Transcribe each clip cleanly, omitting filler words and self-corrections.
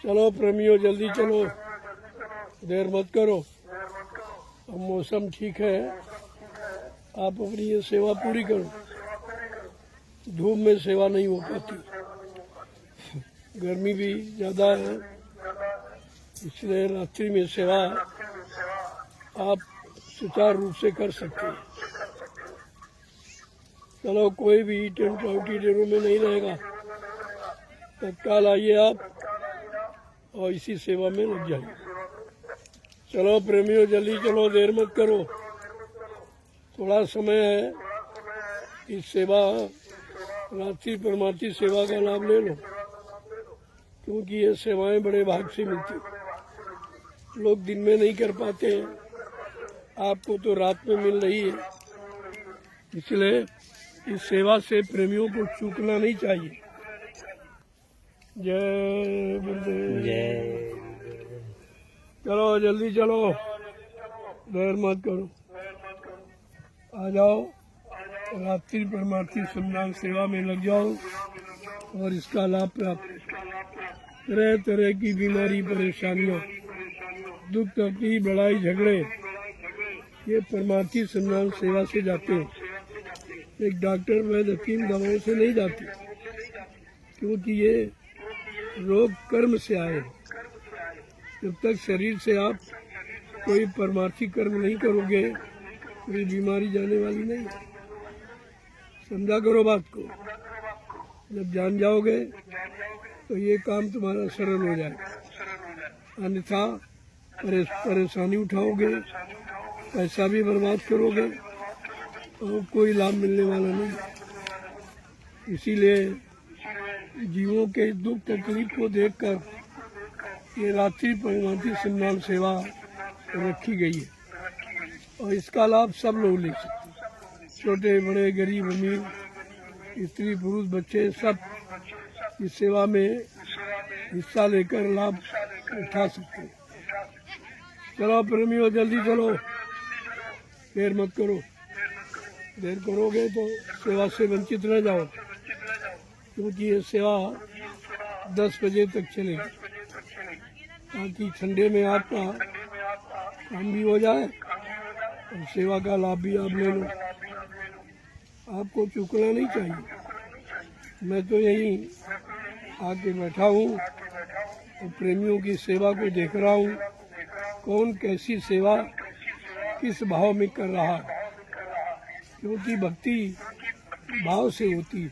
चलो प्रेमियों जल्दी चलो, देर मत करो। अब मौसम ठीक है, आप अपनी ये सेवा पूरी करो। धूप में सेवा नहीं हो पाती, गर्मी भी ज़्यादा है, इसलिए रात्रि में सेवा आप सुचारू रूप से कर सकते हैं। चलो कोई भी टेंट आउटीडोरों में नहीं रहेगा, तत्काल आइए आप और इसी सेवा में लग जाइए। चलो प्रेमियों जल्दी चलो, देर मत करो, थोड़ा समय है। इस सेवा रात्रि परमार्थी सेवा का लाभ ले लो, क्योंकि ये सेवाएं बड़े भाग से मिलती, लोग दिन में नहीं कर पाते हैं, आपको तो रात में मिल रही है। इसलिए इस सेवा से प्रेमियों को चूकना नहीं चाहिए। जय गुरुदेव। जय। चलो जल्दी चलो, देर मत करो, आ जाओ, रात्रि परमार्थी श्रमदान सेवा में लग जाओ और इसका लाभ प्राप्त। तरह तरह की बीमारी, परेशानियों, दुख तकलीफ, लड़ाई झगड़े, ये परमार्थी श्रमदान सेवा से जाते हैं। एक डॉक्टर वैद्य हकीम दवाओं से नहीं जाते, क्योंकि ये रोग कर्म से आए। जब तक शरीर से आप कोई परमार्थी कर्म नहीं करोगे, कोई बीमारी जाने वाली नहीं। समझा करो बात को, जब जान जाओगे तो ये काम तुम्हारा सरल हो जाएगा। अन्यथा परेशानी उठाओगे, पैसा भी बर्बाद करोगे और कोई लाभ मिलने वाला नहीं। इसीलिए जीवों के दुख तकलीफ को देखकर ये रात्रि परमार्थी श्रमदान सेवा रखी गई है और इसका लाभ सब लोग ले सकते, छोटे बड़े, गरीब अमीर, स्त्री पुरुष, बच्चे, सब इस सेवा में हिस्सा लेकर लाभ उठा सकते हैं। चलो प्रेमियों जल्दी चलो, देर मत करो, देर करोगे तो सेवा से वंचित रह जाओ, क्योंकि ये सेवा 10 बजे तक चलेगी, ताकि ठंडे में आपका काम भी हो जाए और सेवा का लाभ भी आप ले लो। आपको चूकना नहीं चाहिए। मैं तो यहीं आके बैठा हूँ और प्रेमियों की सेवा को देख रहा हूँ, कौन कैसी सेवा किस भाव में कर रहा है, क्योंकि भक्ति भाव से होती है,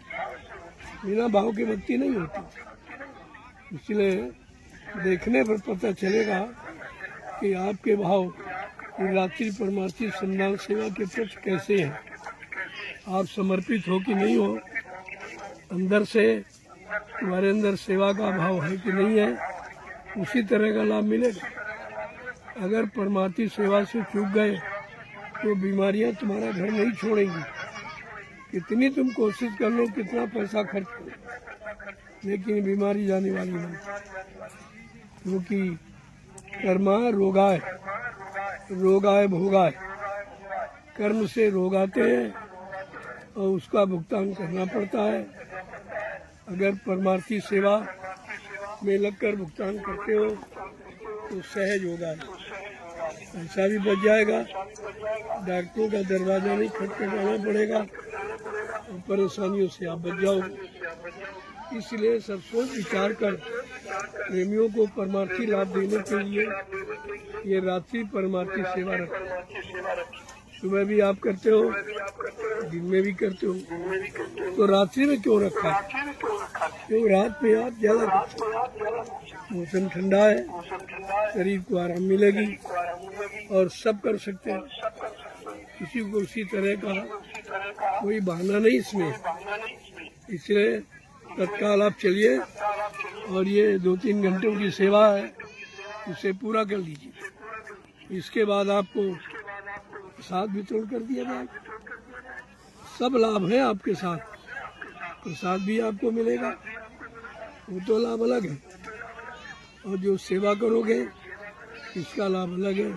बिना भाव की भक्ति नहीं होती। इसलिए देखने पर पता चलेगा कि आपके भाव रात्रि परमार्थी श्रमदान सेवा के प्रति कैसे हैं, आप समर्पित हो कि नहीं हो, अंदर से तुम्हारे अंदर सेवा का भाव है कि नहीं है, उसी तरह का लाभ मिलेगा। अगर परमार्थी सेवा से चूक गए तो बीमारियां तुम्हारा घर नहीं छोड़ेंगी। कितनी तुम कोशिश कर लो, कितना पैसा खर्च करो, लेकिन बीमारी जाने वाली नहीं, क्योंकि कर्मा रोगाय, रोगाय भोगाय, कर्म से रोग आते हैं और उसका भुगतान करना पड़ता है। अगर परमार्थी सेवा में लगकर भुगतान करते हो तो सहज होगा, पैसा भी बच जाएगा, डॉक्टरों का दरवाजा नहीं खटखटाना पड़ेगा और परेशानियों से आप बच जाओगे। इसलिए सब सोच विचार कर प्रेमियों को परमार्थी लाभ देने के लिए ये रात्रि परमार्थी सेवा रखो। सुबह भी आप करते हो, दिन में भी करते हो, तो रात्रि में क्यों रखा है? क्यों रात में आप ज्यादा करते हो। मौसम ठंडा है, शरीर को आराम मिलेगी और सब कर सकते हैं, किसी को उसी तरह का कोई बहाना नहीं इसमें। इसलिए तत्काल आप चलिए और ये 2-3 घंटों की सेवा है, इसे पूरा कर लीजिए। इसके बाद आपको प्रसाद वितरण कर दिया जाएगा। सब लाभ है आपके साथ, प्रसाद भी आपको मिलेगा, वो तो लाभ अलग है, और जो सेवा करोगे इसका लाभ अलग है।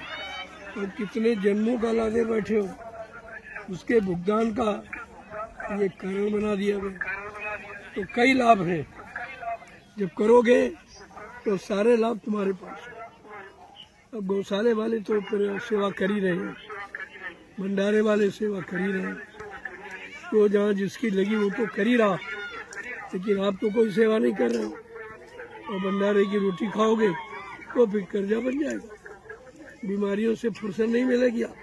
और कितने जन्मों का लादे बैठे हो, उसके भुगतान का ये कारण बना दिया गया। तो कई लाभ हैं, जब करोगे तो सारे लाभ तुम्हारे पास हैं। अब गौशाले वाले तो फिर सेवा कर ही रहे हैं, भंडारे वाले सेवा कर ही रहे हैं, तो जहाँ जिसकी लगी वो तो कर ही रहा, लेकिन आप तो कोई सेवा नहीं कर रहे हो। और भंडारे की रोटी खाओगे तो फिर कर्जा बन जाएगा, बीमारियों से फुर्सत नहीं मिलेगी। आप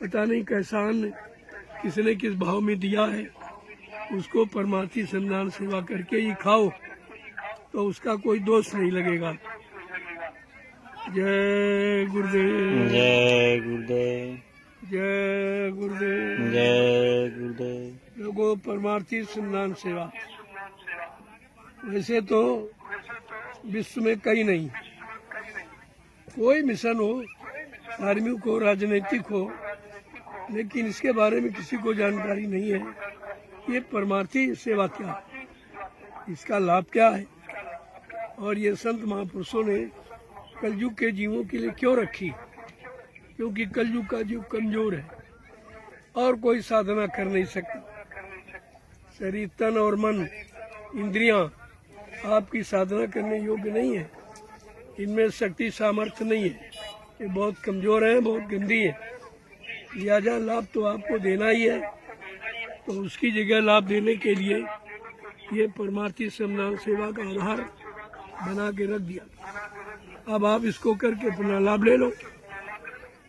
पता नहीं कैसा अन्न किसने किस भाव में दिया है, उसको परमार्थी संधान सेवा करके ही खाओ तो उसका कोई दोष नहीं लगेगा। जय गुरुदेव, जय गुरुदेव, जय गुरुदेव, जय गुरुदेव। लोगों, परमार्थी संधान सेवा वैसे तो विश्व में कहीं नहीं, कोई मिशन हो, धार्मिक हो, राजनीतिक हो, लेकिन इसके बारे में किसी को जानकारी नहीं है। ये परमार्थी सेवा क्या है, इसका लाभ क्या है, और ये संत महापुरुषों ने कलयुग के जीवों के लिए क्यों रखी। क्योंकि कलयुग का जीव कमजोर है और कोई साधना कर नहीं सकता। शरीर, तन और मन, इंद्रियां आपकी साधना करने योग्य नहीं है, इनमें शक्ति सामर्थ्य नहीं है, ये बहुत कमजोर है, बहुत गंदी है। लिहाजा लाभ तो आपको देना ही है, तो उसकी जगह लाभ देने के लिए ये परमार्थी संधान सेवा का आधार बना के रख दिया। अब आप इसको करके अपना लाभ ले लो,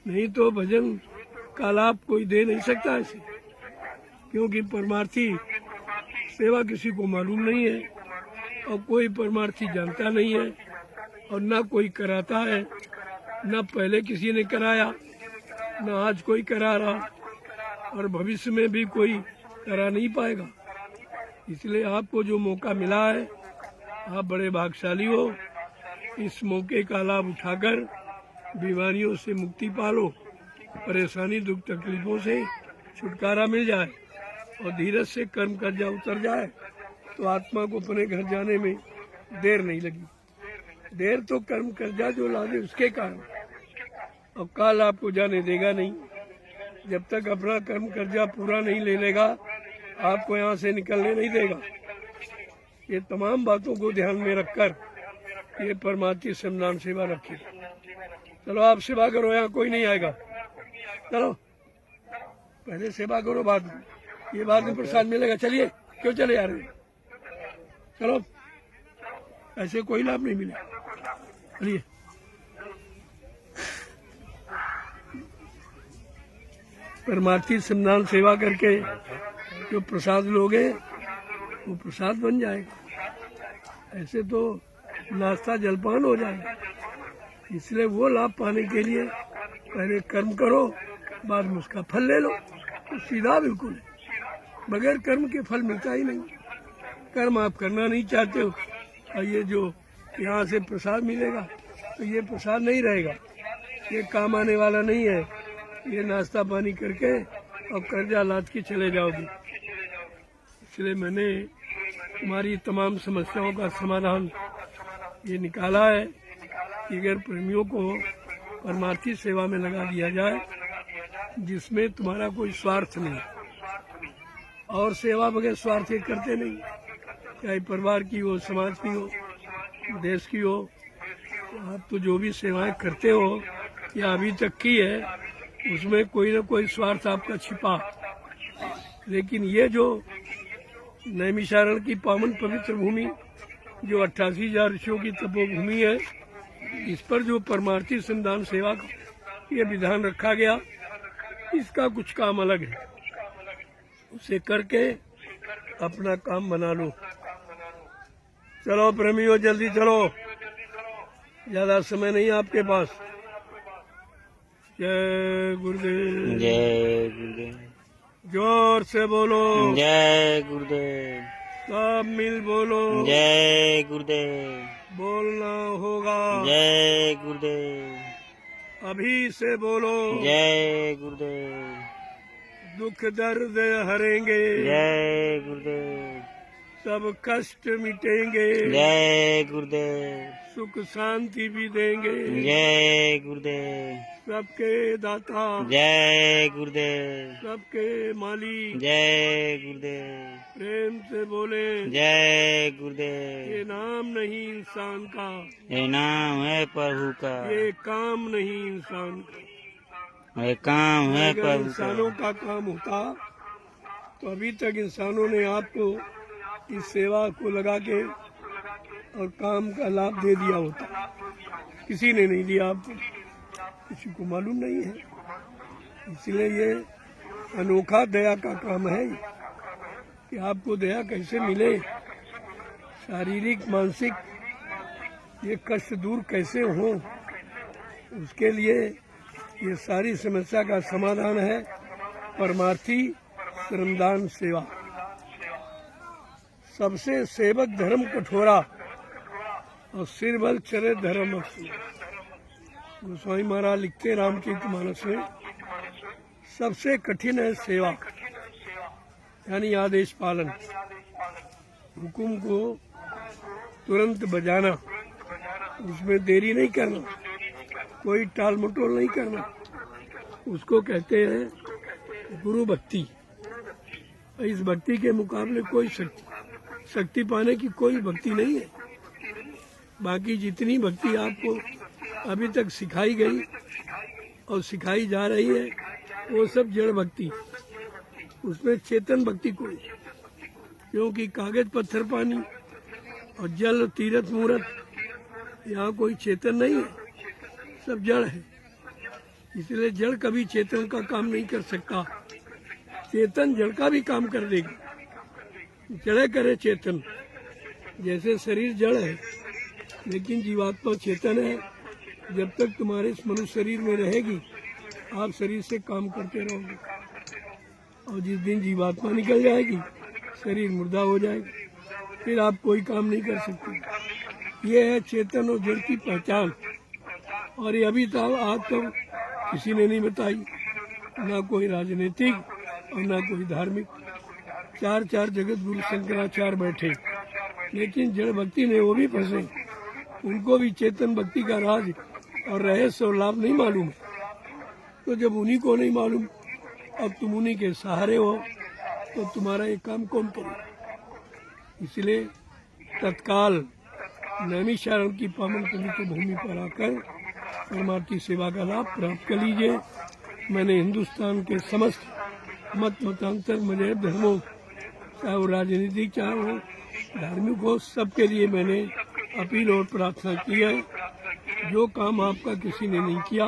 नहीं तो भजन का लाभ कोई दे नहीं सकता ऐसे, क्योंकि परमार्थी सेवा किसी को मालूम नहीं है और कोई परमार्थी जानता नहीं है और ना कोई कराता है, ना पहले किसी ने कराया, ना आज कोई करा रहा और भविष्य में भी कोई करा नहीं पाएगा। इसलिए आपको जो मौका मिला है, आप बड़े भाग्यशाली हो। इस मौके का लाभ उठाकर बीमारियों से मुक्ति पालो, परेशानी दुख तकलीफों से छुटकारा मिल जाए और धीरज से कर्म कर्जा उतर जाए, तो आत्मा को अपने घर जाने में देर नहीं लगी। देर तो कर्म कर्जा जो लादे उसके कारण, और काल आपको जाने देगा नहीं। जब तक अपना कर्म कर्जा पूरा नहीं ले लेगा, आपको यहाँ से निकलने नहीं देगा। ये तमाम बातों को ध्यान में रखकर ये परमार्थी संधान सेवा रखिए। चलो आप सेवा करो, यहाँ कोई नहीं आएगा। चलो पहले सेवा करो, बाद में ये बाद में प्रसाद मिलेगा। चलिए, क्यों चले आ रहे हैं? चलो, ऐसे कोई लाभ नहीं मिलेगा। चलिए, परमार्थी संधान सेवा करके जो प्रसाद लोगे वो प्रसाद बन जाएगा, ऐसे तो नाश्ता जलपान हो जाएगा। इसलिए वो लाभ पाने के लिए पहले कर्म करो, बाद में उसका फल ले लो। तो सीधा बिल्कुल है, बगैर कर्म के फल मिलता ही नहीं। कर्म आप करना नहीं चाहते हो और ये जो यहाँ से प्रसाद मिलेगा तो ये प्रसाद नहीं रहेगा, ये काम आने वाला नहीं है। ये नाश्ता पानी करके और कर्जा लाद के चले जाओगे। इसलिए मैंने तुम्हारी तमाम समस्याओं का समाधान ये निकाला है कि अगर प्रेमियों को परमार्थी सेवा में लगा दिया जाए, जिसमें तुम्हारा कोई स्वार्थ नहीं, और सेवा बगैर स्वार्थ के करते नहीं, चाहे परिवार की हो, समाज की हो, देश की हो। आप तो जो भी सेवाएं करते हो या अभी तक की है, उसमें कोई न कोई स्वार्थ आपका छिपा। लेकिन ये जो नैमिषारण्य की पावन पवित्र भूमि, जो 88,000 ऋषियों की तपोभूमि है, इस पर जो परमार्थी संधान सेवा का ये विधान रखा गया, इसका कुछ काम अलग है। उसे करके अपना काम बना लो। चलो प्रेमियों, जल्दी चलो, ज्यादा समय नहीं आपके पास। जय गुरुदेव, जय गुरुदेव। जोर से बोलो, जय गुरुदेव। सब मिल बोलो, जय गुरुदेव। बोलना होगा, जय गुरुदेव। अभी से बोलो, जय गुरुदेव। दुख दर्द हरेंगे, जय गुरुदेव। सब कष्ट मिटेंगे, जय गुरुदेव। सुख शांति भी देंगे। जय गुरुदेव। सबके दाता, जय गुरुदेव। सबके मालिक, जय गुरुदेव। प्रेम से बोले जय गुरुदेव। ये नाम नहीं इंसान का, ये नाम है प्रभु का, ये काम नहीं इंसान का। ये काम है अगर प्रभु इंसानों का। का काम होता तो अभी तक इंसानों ने आपको इस सेवा को लगा के और काम का लाभ दे दिया होता। किसी ने नहीं दिया आपको, किसी को मालूम नहीं है। इसलिए ये अनोखा दया का काम है कि आपको दया कैसे मिले, शारीरिक मानसिक ये कष्ट दूर कैसे हो, उसके लिए ये सारी समस्या का समाधान है परमार्थी श्रमदान सेवा। सबसे सेवक धर्म कठोरा और सिर बल चले धर्म असूल। गोस्वामी महाराज लिखते रामचरितमानस में, सबसे कठिन है सेवा, यानी आदेश पालन, हुकुम को तुरंत बजाना, उसमें देरी नहीं करना, कोई टाल मटोल नहीं करना। उसको कहते हैं गुरु भक्ति। इस भक्ति के मुकाबले कोई शक्ति पाने की कोई भक्ति नहीं है। बाकी जितनी भक्ति आपको अभी तक सिखाई गई और सिखाई जा रही है वो सब जड़ भक्ति, उसमें चेतन भक्ति कोई, क्योंकि कागज पत्थर पानी और जल तीर्थ मूर्त यहाँ कोई चेतन नहीं है, सब जड़ है। इसलिए जड़ कभी चेतन का काम नहीं कर सकता, चेतन जड़ का भी काम कर देगी। जड़े करे चेतन, जैसे शरीर जड़ है लेकिन जीवात्मा चेतन है। जब तक तुम्हारे इस मनुष्य शरीर में रहेगी आप शरीर से काम करते रहोगे, और जिस दिन जीवात्मा निकल जाएगी शरीर मुर्दा हो जाएगा, फिर आप कोई काम नहीं कर सकते। ये है चेतन और जड़ की पहचान, और ये अभी तक आज तक किसी ने नहीं बताई, ना कोई राजनीतिक और ना कोई धार्मिक। चार जगत गुरु शंकराचार्य बैठे, लेकिन जड़ भक्ति में वो भी फंसे, उनको भी चेतन भक्ति का राज और रहस्य और लाभ नहीं मालूम। तो जब उन्हीं को नहीं मालूम, अब तुम उन्हीं के सहारे हो, तो तुम्हारा ये काम कौन करे। इसलिए तत्काल नैमिषारण्य की पावन पवित्र भूमि पर आकर परमार्थी सेवा का लाभ प्राप्त कर लीजिए। मैंने हिंदुस्तान के समस्त मत मतांतर मजहब धर्मों, चाहे वो राजनीतिक चाहे वो धार्मिक हो, सबके लिए मैंने अपील और प्रार्थना की है। जो काम आपका किसी ने नहीं किया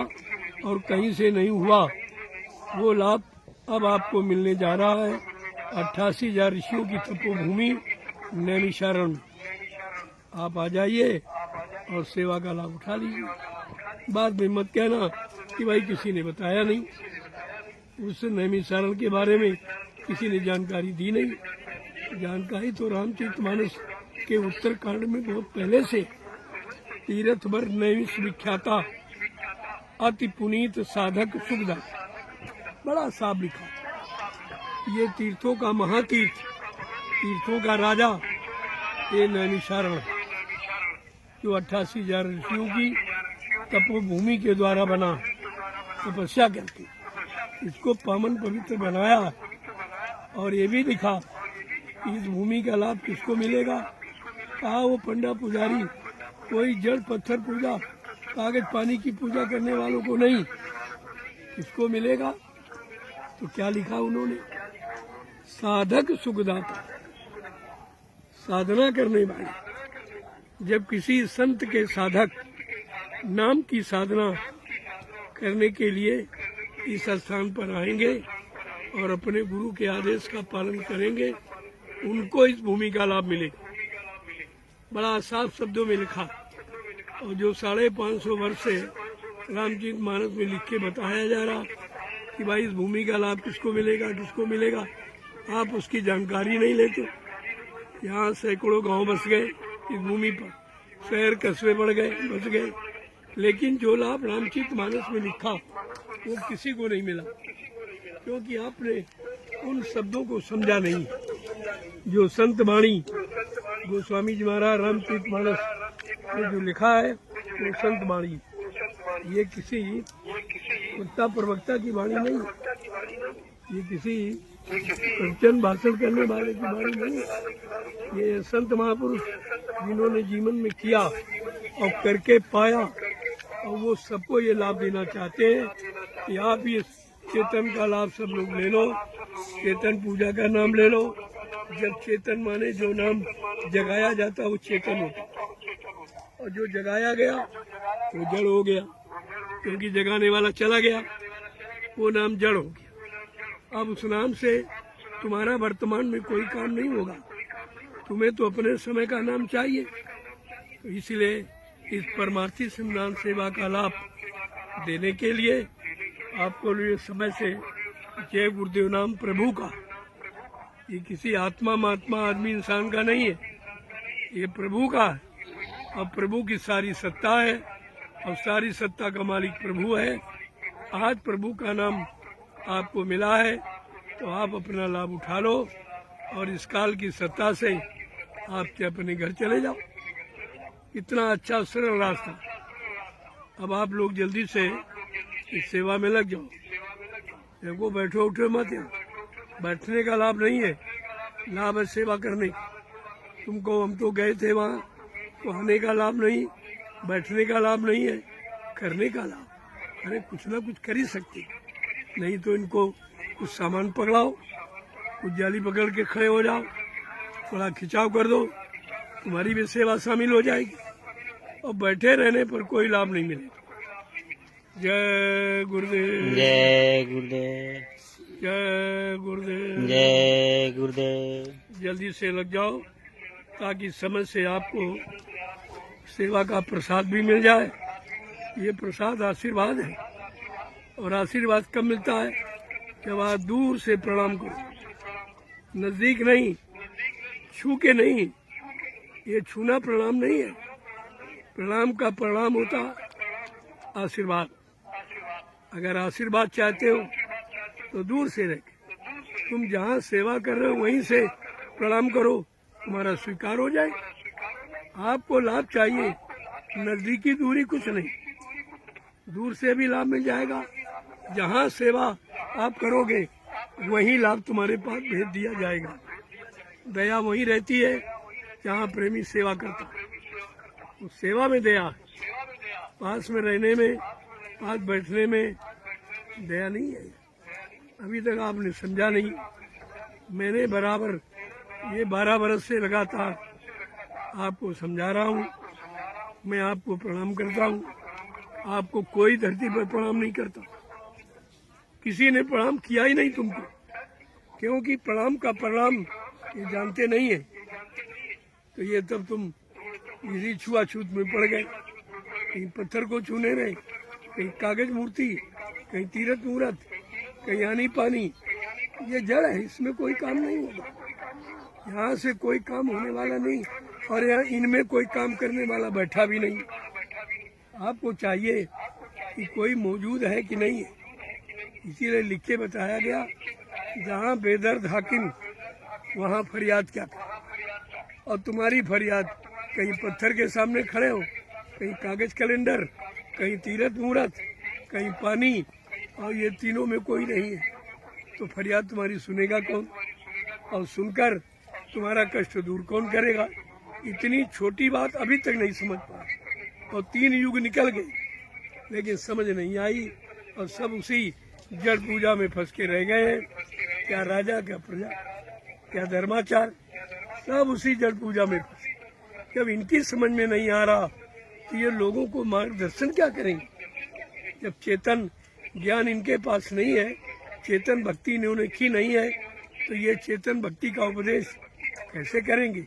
और कहीं से नहीं हुआ, वो लाभ अब आपको मिलने जा रहा है। 88,000 ऋषियों की तपोभूमि नैमिषारण्य में आप आ जाइए और सेवा का लाभ उठा लीजिए। बाद में मत कहना कि भाई किसी ने बताया नहीं, उस नैमिषारण्य के बारे में किसी ने जानकारी दी नहीं। जानकारी तो रामचरितमानस के उत्तरकांड में बहुत पहले से तीर्थ भर नैमिष विख्याता अति पुनीत साधक सुखदास, बड़ा साफ लिखा। ये तीर्थों का महातीर्थ, तीर्थों का राजा ये नैमिषारण्य, जो 88,000 ऋषियों की तपोभूमि के द्वारा बना, तपस्या करके इसको पावन पवित्र बनाया। और ये भी लिखा कि इस भूमि का लाभ किसको मिलेगा। कहा वो पंडा पुजारी, कोई जड़ पत्थर पूजा कागज पानी की पूजा करने वालों को नहीं, किसको मिलेगा। तो क्या लिखा उन्होंने, साधक सुखदाता, साधना करने वाले। जब किसी संत के साधक नाम की साधना करने के लिए इस स्थान पर आएंगे और अपने गुरु के आदेश का पालन करेंगे, उनको इस भूमि का लाभ मिलेगा। बड़ा साफ शब्दों में लिखा, और जो 550 वर्ष से रामचरितमानस में लिख के बताया जा रहा कि भाई इस भूमि का लाभ किसको मिलेगा, किसको मिलेगा, आप उसकी जानकारी नहीं लेते। यहाँ सैकड़ों गांव बस गए इस भूमि पर, शहर कस्बे बढ़ गए, बस गए, लेकिन जो लाभ रामचरितमानस में लिखा वो किसी को नहीं मिला, क्योंकि आपने उन शब्दों को समझा नहीं। जो संत वाणी गोस्वामी जी महाराज रामचरितमानस ये जो लिखा है वो संत वाणी, ये किसी कुत्ता प्रवक्ता की वाणी नहीं, ये किसी प्रवचन भाषण करने वाले की वाणी नहीं, ये संत महापुरुष जिन्होंने जीवन में किया और करके पाया, और वो सबको ये लाभ देना चाहते हैं कि आप ये चेतन का लाभ सब लोग ले लो। चेतन पूजा का नाम ले लो। जब चेतन माने जो नाम जगाया जाता वो चेतन होता, और जो जगाया गया वो जड़ हो गया, क्योंकि जगाने वाला चला गया, वो नाम जड़ हो गया। अब उस नाम से तुम्हारा वर्तमान में कोई काम नहीं होगा, तुम्हें तो अपने समय का नाम चाहिए। तो इसलिए इस परमार्थी संधान सेवा का लाभ देने के लिए आपको लिए समय से जय गुरुदेव नाम प्रभु का, ये किसी आत्मा महात्मा आदमी इंसान का नहीं है, ये प्रभु का है, और प्रभु की सारी सत्ता है, और सारी सत्ता का मालिक प्रभु है। आज प्रभु का नाम आपको मिला है तो आप अपना लाभ उठा लो, और इस काल की सत्ता से आप अपने घर चले जाओ। इतना अच्छा सरल रास्ता। अब आप लोग जल्दी से इस सेवा में लग जाओ। देखो बैठो उठो मत, बैठने का लाभ नहीं है, लाभ है सेवा करने का। तुमको हम तो गए थे वहाँ, तो आने का लाभ नहीं, बैठने का लाभ नहीं है, करने का लाभ। अरे कुछ ना कुछ कर ही सकते, नहीं तो इनको कुछ सामान पकड़ाओ, कुछ जाली पकड़ के खड़े हो जाओ, थोड़ा खिंचाव कर दो, तुम्हारी भी सेवा शामिल हो जाएगी। और बैठे रहने पर कोई लाभ नहीं मिलेगा। जय गुरुदेव, जय गुरुदेव, जय गुरुदेव, जय गुरुदेव। जल्दी से लग जाओ ताकि समय से आपको सेवा का प्रसाद भी मिल जाए। ये प्रसाद आशीर्वाद है, और आशीर्वाद कब मिलता है? जब आप दूर से प्रणाम करो, नजदीक नहीं, छू के नहीं। ये छूना प्रणाम नहीं है, प्रणाम का प्रणाम होता आशीर्वाद। अगर आशीर्वाद चाहते हो तो दूर से रह, तुम जहाँ सेवा कर रहे हो वहीं से प्रणाम करो, तुम्हारा स्वीकार हो जाए। आपको लाभ चाहिए, नजदीकी दूरी कुछ नहीं, दूर से भी लाभ मिल जाएगा। जहाँ सेवा आप करोगे वहीं लाभ तुम्हारे पास भेज दिया जाएगा। दया वहीं रहती है जहाँ प्रेमी सेवा करता है, तो सेवा में दया, पास में रहने में, पास बैठने में दया नहीं है। अभी तक आपने समझा नहीं। मैंने बराबर ये 12 बरस से लगातार आपको समझा रहा हूँ। मैं आपको प्रणाम करता हूँ, आपको कोई धरती पर प्रणाम नहीं करता, किसी ने प्रणाम किया ही नहीं तुमको, क्योंकि प्रणाम का प्रणाम ये जानते नहीं है। तो ये तब तुम इसी छुआछूत में पड़ गए, कहीं पत्थर को छूने रहे, कहीं कागज मूर्ति, कहीं तीरथ मूर्त, कहीं आनी पानी। ये जड़ है, इसमें कोई काम नहीं होगा, यहाँ से कोई काम होने वाला नहीं, और यहाँ इनमें कोई काम करने वाला बैठा भी नहीं। आपको चाहिए कि कोई मौजूद है कि नहीं है, इसीलिए लिख के बताया गया, जहाँ बेदर्द हाकिम वहाँ फरियाद क्या कर। और तुम्हारी फरियाद कहीं पत्थर के सामने खड़े हो, कहीं कागज कैलेंडर, कहीं तीरथ मूर्त, कहीं पानी, और ये तीनों में कोई नहीं है, तो फरियाद तुम्हारी सुनेगा कौन? और सुनकर तुम्हारा कष्ट दूर कौन करेगा? इतनी छोटी बात अभी तक नहीं समझ पाए, और 3 युग निकल गए लेकिन समझ नहीं आई, और सब उसी जड़ पूजा में फंस के रह गए हैं। क्या राजा, क्या प्रजा, क्या धर्माचार, सब उसी जड़ पूजा में फंसे। जब इनकी समझ में नहीं आ रहा तो ये लोगों को मार्गदर्शन क्या करेंगे? जब चेतन ज्ञान इनके पास नहीं है, चेतन भक्ति इन्होंने की नहीं है, तो ये चेतन भक्ति का उपदेश कैसे करेंगे?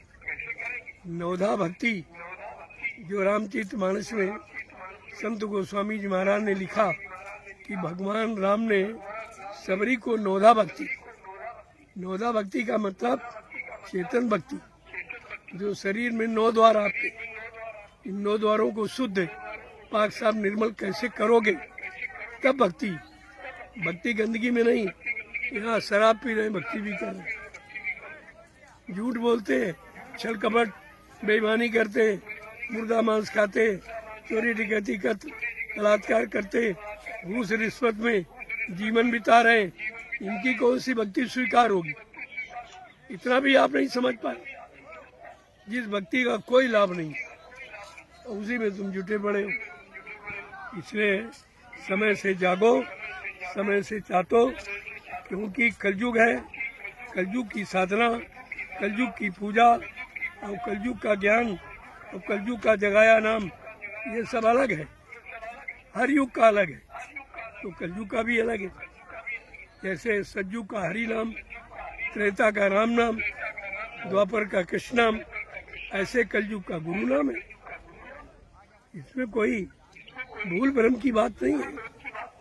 नवधा भक्ति जो रामचरितमानस में संत गोस्वामी जी महाराज ने लिखा कि भगवान राम ने सबरी को नवधा भक्ति, नवधा भक्ति का मतलब चेतन भक्ति, जो शरीर में 9 द्वार आपके, इन 9 द्वारों को शुद्ध पाक साफ निर्मल कैसे करोगे तब भक्ति। भक्ति गंदगी में नहीं, यहाँ शराब पी रहे भक्ति भी कर रहे, झूठ बोलते हैं, छल कपट बेईमानी करते हैं, मुर्दा मांस खाते, चोरी डकैती करते, बलात्कार करते, घूस रिश्वत में जीवन बिता रहे, इनकी कौन सी भक्ति स्वीकार होगी? इतना भी आप नहीं समझ पाए। जिस भक्ति का कोई लाभ नहीं, उसी में तुम जुटे पड़े हो। इसलिए समय से जागो, समय से चाटो, क्योंकि कलयुग है। कलयुग की साधना, कलयुग की पूजा और कलयुग का ज्ञान और कलयुग का जगाया नाम, ये सब अलग है। हर युग का अलग है, तो कलयुग का भी अलग है। जैसे सतयुग का हरि नाम, त्रेता का राम नाम, द्वापर का कृष्ण नाम, ऐसे कलयुग का गुरु नाम है। इसमें कोई भूल भ्रम की बात नहीं है,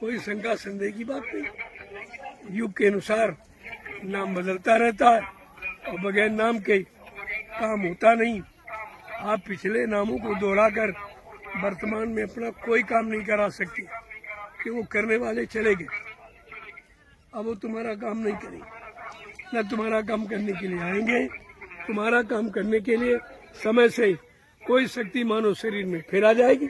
कोई शंका संदेह की बात नहीं। युग के अनुसार नाम बदलता रहता है और बगैर नाम के काम होता नहीं। आप पिछले नामों को दोहराकर वर्तमान में अपना कोई काम नहीं करा सकते, कि वो करने वाले चले गए, अब वो तुम्हारा काम नहीं करेंगे, न तुम्हारा काम करने के लिए आएंगे। तुम्हारा काम करने के लिए समय से कोई शक्ति मानव शरीर में फिर आ जाएगी।